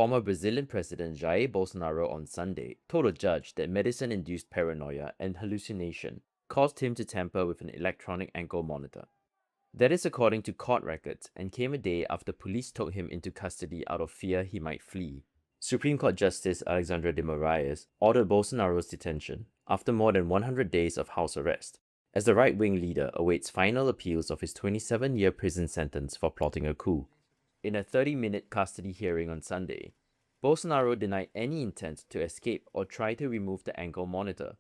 Former Brazilian President Jair Bolsonaro on Sunday told a judge that medicine-induced paranoia and hallucination caused him to tamper with an electronic ankle monitor. That is according to court records and came a day after police took him into custody out of fear he might flee. Supreme Court Justice Alexandre de Moraes ordered Bolsonaro's detention after more than 100 days of house arrest, as the right-wing leader awaits final appeals of his 27-year prison sentence for plotting a coup. In a 30-minute custody hearing on Sunday, Bolsonaro denied any intent to escape or try to remove the ankle monitor.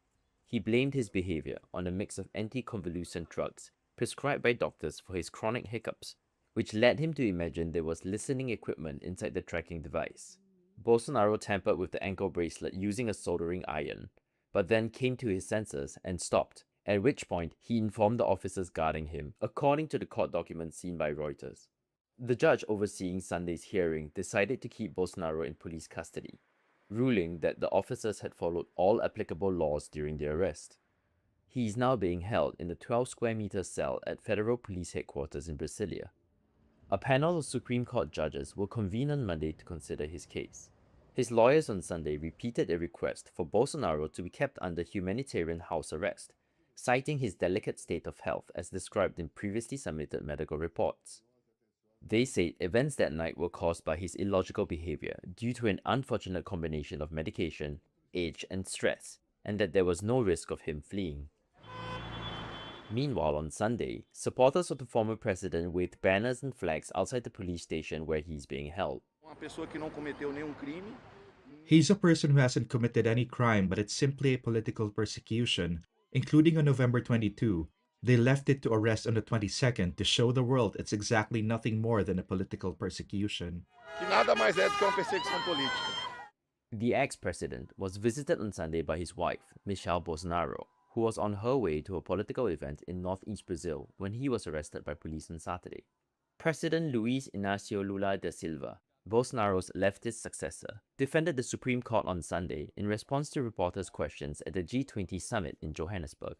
He blamed his behavior on a mix of anti-convulsant drugs prescribed by doctors for his chronic hiccups, which led him to imagine there was listening equipment inside the tracking device. Bolsonaro tampered with the ankle bracelet using a soldering iron, but then came to his senses and stopped, at which point he informed the officers guarding him, according to the court documents seen by Reuters. The judge overseeing Sunday's hearing decided to keep Bolsonaro in police custody, ruling that the officers had followed all applicable laws during their arrest. He is now being held in the 12-square-meter cell at Federal Police Headquarters in Brasilia. A panel of Supreme Court judges will convene on Monday to consider his case. His lawyers on Sunday repeated a request for Bolsonaro to be kept under humanitarian house arrest, citing his delicate state of health as described in previously submitted medical reports. They said events that night were caused by his illogical behavior due to an unfortunate combination of medication, age, and stress, and that there was no risk of him fleeing. Meanwhile, on Sunday, supporters of the former president waved banners and flags outside the police station where he's being held. He's a person who hasn't committed any crime, but it's simply a political persecution, including on November 22. They left it to arrest on the 22nd to show the world it's exactly nothing more than a political persecution. The ex-president was visited on Sunday by his wife, Michelle Bolsonaro, who was on her way to a political event in northeast Brazil when he was arrested by police on Saturday. President Luiz Inácio Lula da Silva, Bolsonaro's leftist successor, defended the Supreme Court on Sunday in response to reporters' questions at the G20 summit in Johannesburg.